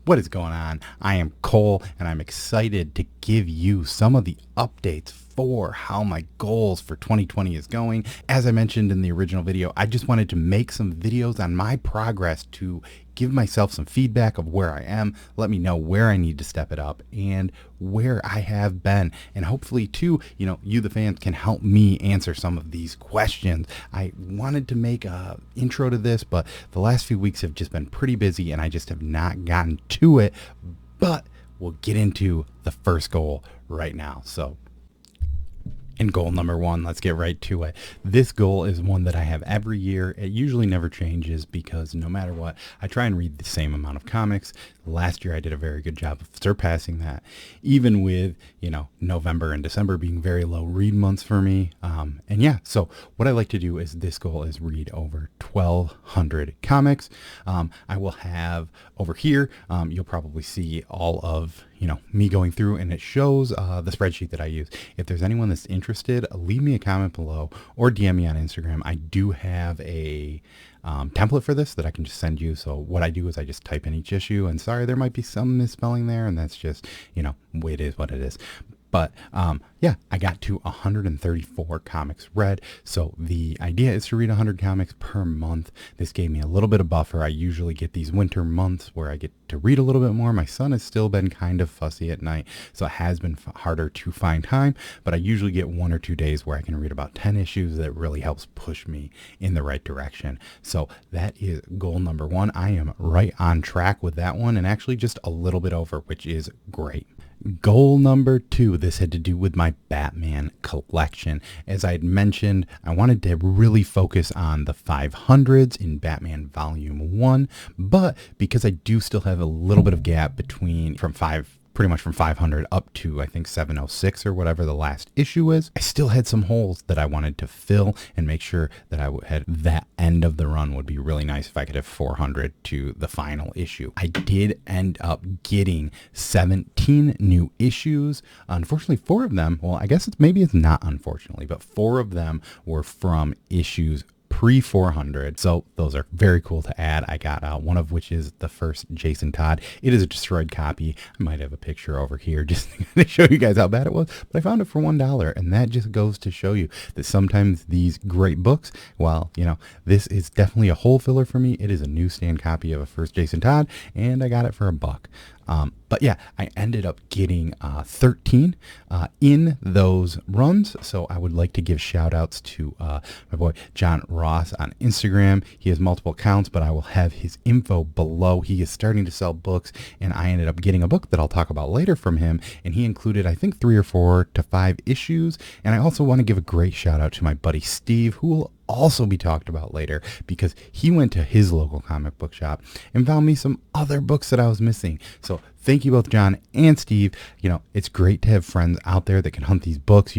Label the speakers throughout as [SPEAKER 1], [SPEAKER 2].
[SPEAKER 1] What is going on? I am Cole, and I'm excited to give you some of the updates for how my goals for 2020 is going. As I mentioned in the original video, I just wanted to make some videos on my progress to give myself some feedback of where I am, let me know where I need to step it up and where I have been. And hopefully too, you the fans can help me answer some of these questions. I wanted to make a intro to this, but the last few weeks have just been pretty busy and I just have not gotten to it. But we'll get into the first goal right now. So and goal number one, let's get right to it. This goal is one that I have every year. It usually never changes because no matter what, I try and read the same amount of comics. Last year I did a very good job of surpassing that, even with, November and December being very low read months for me. So what I like to do is this goal is read over 1,200 comics. I will have over here, you'll probably see all of, me going through, and it shows the spreadsheet that I use. If there's anyone that's interested, leave me a comment below or DM me on Instagram. I do have a template for this that I can just send you. So what I do is I just type in each issue, and sorry, there might be some misspelling there, and that's just, it is what it is. But I got to 134 comics read. So the idea is to read 100 comics per month. This gave me a little bit of buffer. I usually get these winter months where I get to read a little bit more. My son has still been kind of fussy at night, so it has been harder to find time. But I usually get 1 or 2 days where I can read about 10 issues. That really helps push me in the right direction. So that is goal number one. I am right on track with that one, and actually just a little bit over, which is great. Goal number two, this had to do with my Batman collection. As I had mentioned, I wanted to really focus on the 500s in Batman Volume 1, but because I do still have a little bit of gap pretty much from 500 up to I think 706 or whatever the last issue is, I still had some holes that I wanted to fill and make sure that I had that end of the run would be really nice if I could have 400 to the final issue. I did end up getting 17 new issues. Unfortunately, 4 of them, well, I guess it's not unfortunately, but 4 of them were from issues pre-400, so those are very cool to add. I got one of which is the first Jason Todd. It is a destroyed copy. I might have a picture over here just to show you guys how bad it was, but I found it for $1, and that just goes to show you that sometimes these great books, this is definitely a hole filler for me. It is a newsstand copy of a first Jason Todd, and I got it for $1. But yeah, I ended up getting 13 in those runs. So I would like to give shout outs to my boy John Ross on Instagram. He has multiple accounts, but I will have his info below. He is starting to sell books, and I ended up getting a book that I'll talk about later from him. And he included, I think, 3 or 4 to 5 issues. And I also want to give a great shout out to my buddy Steve, who will also be talked about later, because he went to his local comic book shop and found me some other books that I was missing. So thank you both, John and Steve. It's great to have friends out there that can hunt these books.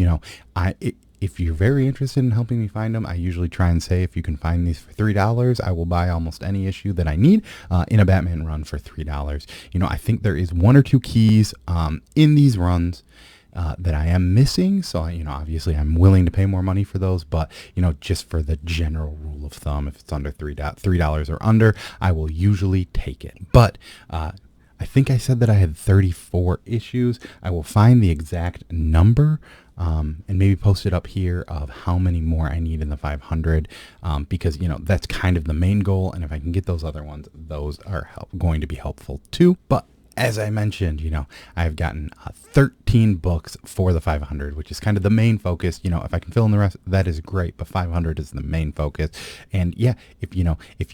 [SPEAKER 1] If you're very interested in helping me find them, I usually try and say, if you can find these for $3, I will buy almost any issue that I need in a Batman run for $3. I think there is 1 or 2 keys in these runs that I am missing. So, obviously I'm willing to pay more money for those, but, just for the general rule of thumb, if it's under $3 or under, I will usually take it. But, I think I said that I had 34 issues. I will find the exact number and maybe post it up here of how many more I need in the 500 because, that's kind of the main goal. And if I can get those other ones, those are going to be helpful too. But as I mentioned, I've gotten 13 books for the 500, which is kind of the main focus. If I can fill in the rest, that is great, but 500 is the main focus. And yeah, if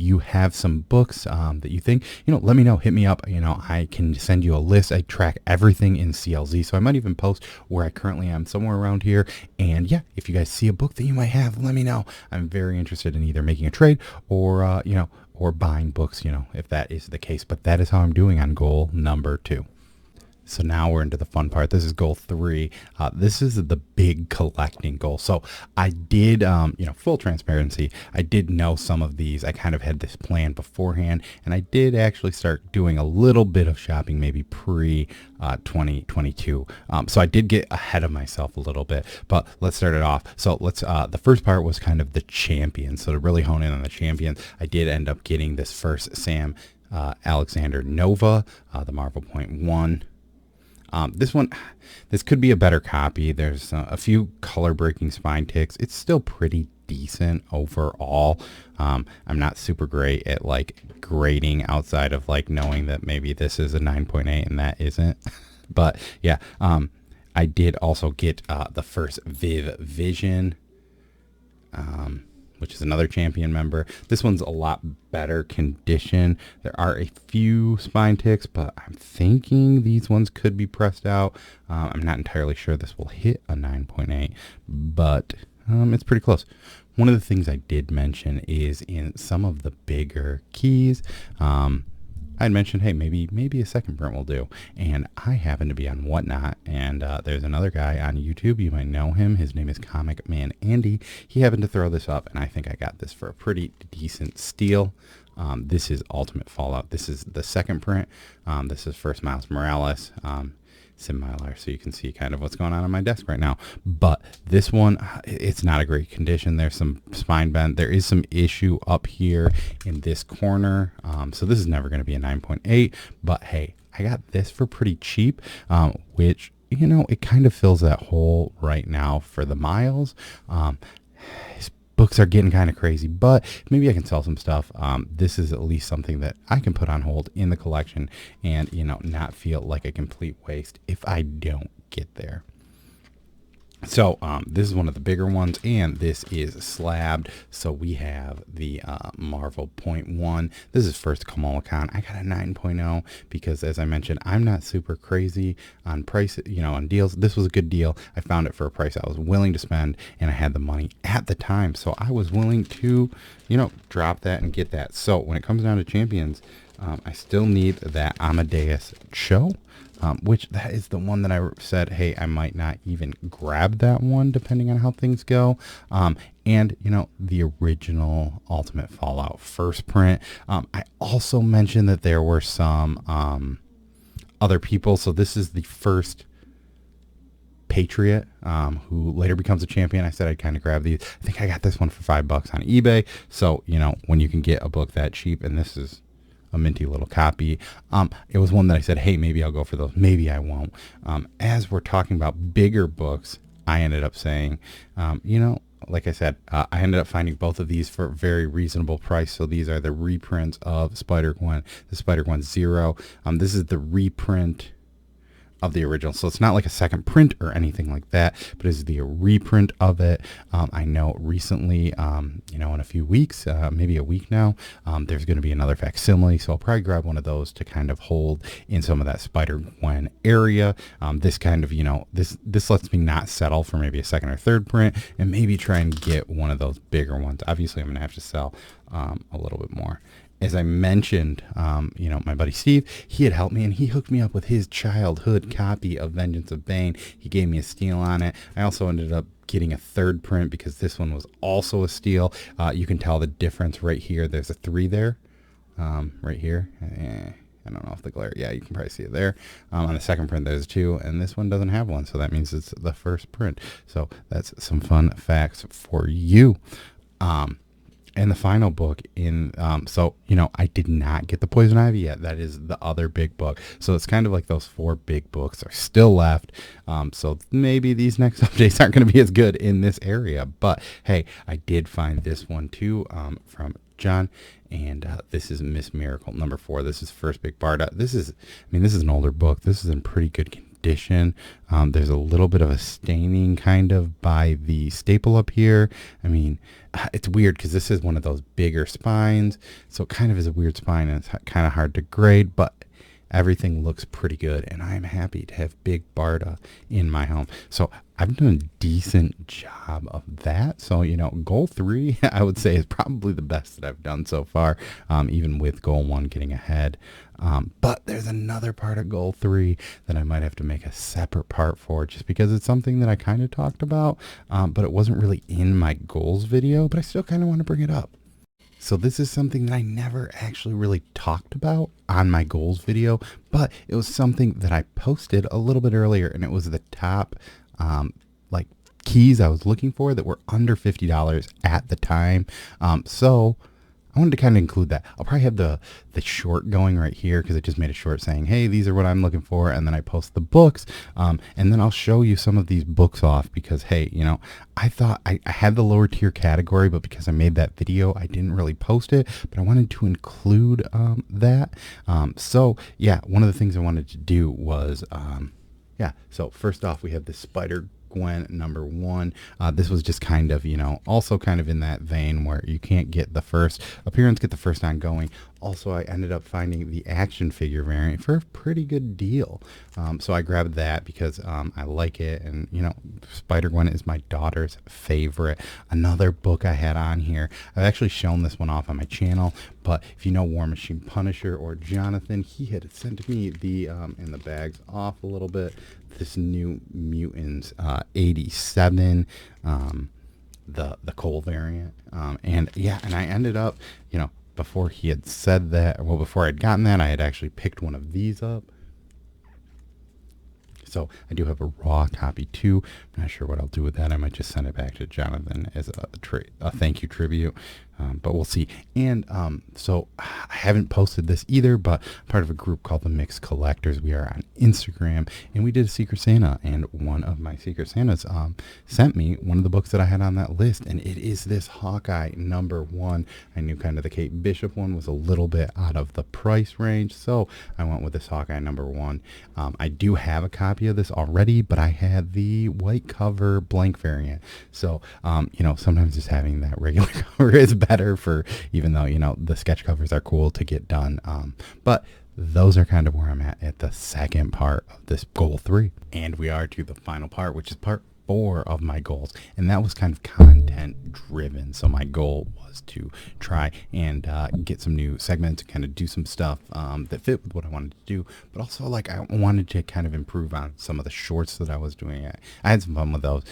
[SPEAKER 1] you have some books that you think, let me know, hit me up. I can send you a list. I track everything in CLZ, so I might even post where I currently am, somewhere around here. And yeah, if you guys see a book that you might have, let me know. I'm very interested in either making a trade or, or buying books, if that is the case. But that is how I'm doing on goal number 2. So now we're into the fun part. This is goal 3. This is the big collecting goal. So I did, full transparency, I did know some of these. I kind of had this plan beforehand, and I did actually start doing a little bit of shopping, maybe pre-2022. So I did get ahead of myself a little bit, but let's start it off. So the first part was kind of the champions. So to really hone in on the champions, I did end up getting this first Sam Alexander Nova, the Marvel Point 1. This could be a better copy. There's a few color breaking spine ticks. It's still pretty decent overall. I'm not super great at like grading outside of like knowing that maybe this is a 9.8 and that isn't. But yeah, I did also get the first Viv Vision, which is another champion member. This one's a lot better condition. There are a few spine ticks, but I'm thinking these ones could be pressed out. I'm not entirely sure this will hit a 9.8, but it's pretty close. One of the things I did mention is in some of the bigger keys, I'd mentioned, hey, maybe a second print will do. And I happen to be on Whatnot, and there's another guy on YouTube. You might know him. His name is Comic Man Andy. He happened to throw this up, and I think I got this for a pretty decent steal. This is Ultimate Fallout. This is the second print. This is first Miles Morales. Sim Mylar, so you can see kind of what's going on my desk right now. But this one, it's not a great condition. There's some spine bend. There is some issue up here in this corner. So this is never going to be a 9.8, but hey, I got this for pretty cheap, which, you know, it kind of fills that hole right now for the Miles. His books are getting kind of crazy, but maybe I can sell some stuff. This is at least something that I can put on hold in the collection and, you know, not feel like a complete waste if I don't get there. So this is one of the bigger ones, and this is slabbed. So we have the Marvel Point 1. This is first Kamala Khan. I got a 9.0 because, as I mentioned, I'm not super crazy on price, you know, on deals. This was a good deal. I found it for a price I was willing to spend, and I had the money at the time. So I was willing to, you know, drop that and get that. So when it comes down to champions, I still need that Amadeus Cho. Which that is the one that I said, hey, I might not even grab that one depending on how things go. And, you know, the original Ultimate Fallout first print. I also mentioned that there were some other people. So this is the first Patriot, who later becomes a champion. I said I'd kind of grab these. I think I got this one for $5 on eBay. So, you know, when you can get a book that cheap, and this is a minty little copy. It was one that I said, hey, maybe I'll go for those. Maybe I won't. As we're talking about bigger books, I ended up saying, you know, like I said, I ended up finding both of these for a very reasonable price. So these are the reprints of Spider-Gwen, the Spider-Gwen Zero. This is the reprint of the original, so it's not like a second print or anything like that, but it's the reprint of it. I know recently, you know, in a few weeks, maybe a week now, there's going to be another facsimile, so I'll probably grab one of those to kind of hold in some of that Spider-Gwen area. This kind of, you know, this lets me not settle for maybe a second or third print, and maybe try and get one of those bigger ones. Obviously, I'm going to have to sell a little bit more. As I mentioned, you know, my buddy Steve, he had helped me, and he hooked me up with his childhood copy of Vengeance of Bane. He gave me a steal on it. I also ended up getting a third print because this one was also a steal. You can tell the difference right here. There's a 3 there, right here. I don't know if the glare, yeah, you can probably see it there. On the second print, there's 2, and this one doesn't have one, so that means it's the first print. So that's some fun facts for you. And the final book in, so, you know, I did not get the Poison Ivy yet. That is the other big book. So it's kind of like those 4 big books are still left. So maybe these next updates aren't going to be as good in this area. But hey, I did find this one too, from John. And this is Miss Miracle number 4. This is first big Barda. This is, I mean, this is an older book. This is in pretty good condition. There's a little bit of a staining kind of by the staple up here. I mean, it's weird because this is one of those bigger spines, so it kind of is a weird spine, and it's kind of hard to grade, but everything looks pretty good, and I'm happy to have Big Barda in my home. So I've done a decent job of that. So, you know, goal 3, I would say, is probably the best that I've done so far, even with goal 1 getting ahead. But there's another part of goal 3 that I might have to make a separate part for, just because it's something that I kind of talked about, but it wasn't really in my goals video, but I still kind of want to bring it up. So this is something that I never actually really talked about on my goals video, but it was something that I posted a little bit earlier, and it was the top like keys I was looking for that were under $50 at the time. So I wanted to kind of include that. I'll probably have the short going right here because it just made a short saying, hey, these are what I'm looking for. And then I post the books. And then I'll show you some of these books off because, hey, you know, I thought I had the lower tier category, but because I made that video, I didn't really post it. But I wanted to include that. So, yeah, one of the things I wanted to do was, yeah, so first off, we have the Spider-Gwen #1. This was just kind of, you know, also kind of in that vein where you can't get the first appearance, get the first ongoing. Also, I ended up finding the action figure variant for a pretty good deal. So I grabbed that because I like it. And, you know, Spider-Gwen is my daughter's favorite. Another book I had on here. I've actually shown this one off on my channel. But if you know War Machine Punisher or Jonathan, he had sent me the, in the bags off a little bit, this New Mutants 87, the Cole variant. And yeah, and I ended up, you know, before he had said that, well, before I'd gotten that, I had actually picked one of these up. So I do have a raw copy too. I'm not sure what I'll do with that. I might just send it back to Jonathan as a thank you tribute. But we'll see. And so I haven't posted this either, but I'm part of a group called the Mixed Collectors. We are on Instagram, and we did a Secret Santa, and one of my Secret Santas sent me one of the books that I had on that list, and it is this Hawkeye #1. I knew kind of the Kate Bishop one was a little bit out of the price range, so I went with this Hawkeye #1. I do have a copy of this already, but I had the white cover blank variant. So, you know, sometimes just having that regular cover is better for, even though, you know, the sketch covers are cool to get done. But those are kind of where I'm at the second part of this goal 3. And we are to the final part, which is part 4 of my goals. And that was kind of content driven. So my goal was to try and get some new segments and kind of do some stuff that fit with what I wanted to do. But also, like, I wanted to kind of improve on some of the shorts that I was doing. I had some fun with those.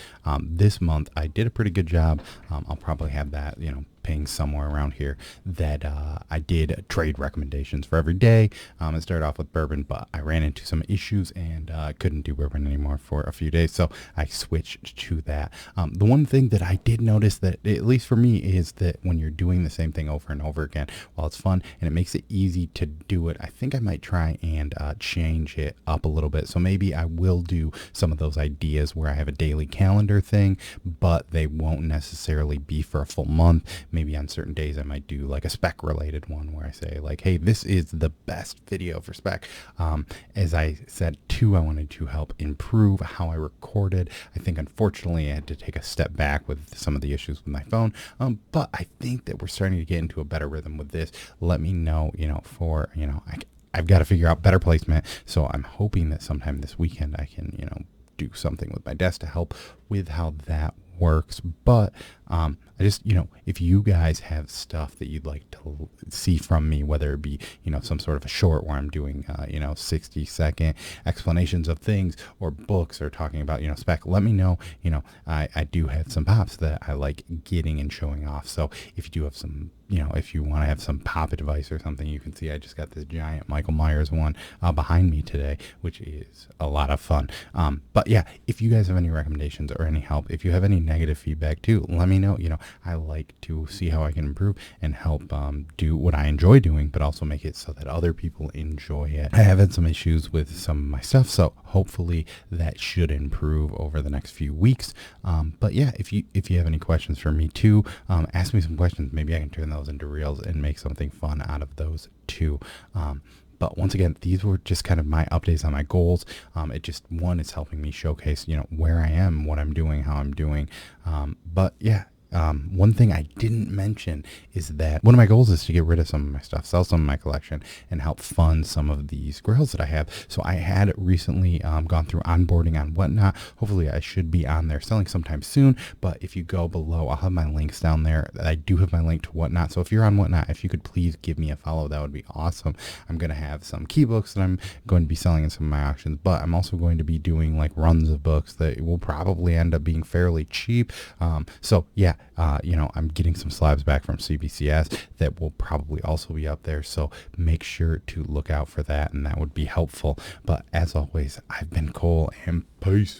[SPEAKER 1] This month, I did a pretty good job. I'll probably have that, you know, somewhere around here, that I did trade recommendations for every day. It started off with bourbon, but I ran into some issues and couldn't do bourbon anymore for a few days, so I switched to that. The one thing that I did notice, that at least for me, is that when you're doing the same thing over and over again, while it's fun and it makes it easy to do it, I think I might try and change it up a little bit. So maybe I will do some of those ideas where I have a daily calendar thing, but they won't necessarily be for a full month. Maybe on certain days I might do like a spec related one where I say like, hey, this is the best video for spec. As I said too, I wanted to help improve how I recorded. I think unfortunately I had to take a step back with some of the issues with my phone. But I think that we're starting to get into a better rhythm with this. Let me know, you know, for, you know, I've got to figure out better placement. So I'm hoping that sometime this weekend I can, you know, do something with my desk to help with how that works. But I just, you know, if you guys have stuff that you'd like to see from me, whether it be, you know, some sort of a short where I'm doing, you know, 60-second explanations of things, or books, or talking about, you know, spec, let me know. You know, I do have some pops that I like getting and showing off. So if you do have some, you know, if you want to have some pop advice or something, you can see I just got this giant Michael Myers one behind me today, which is a lot of fun. But yeah, if you guys have any recommendations or any help, if you have any negative feedback too, let me know. You know, I like to see how I can improve and help do what I enjoy doing, but also make it so that other people enjoy it. I have had some issues with some of my stuff, so hopefully that should improve over the next few weeks. But yeah, if you have any questions for me too, ask me some questions. Maybe I can turn those into reels and make something fun out of those too. But once again, these were just kind of my updates on my goals. It just, one, it's helping me showcase, you know, where I am, what I'm doing, how I'm doing. But yeah, one thing I didn't mention is that one of my goals is to get rid of some of my stuff, sell some of my collection, and help fund some of these grails that I have. So I had recently gone through onboarding on Whatnot. Hopefully I should be on there selling sometime soon. But if you go below, I'll have my links down there. I do have my link to Whatnot. So if you're on Whatnot, if you could please give me a follow, that would be awesome. I'm going to have some key books that I'm going to be selling in some of my auctions, but I'm also going to be doing like runs of books that will probably end up being fairly cheap. So yeah, you know, I'm getting some slabs back from CBCS that will probably also be up there. So make sure to look out for that, and that would be helpful. But as always, I've been Cole, and peace.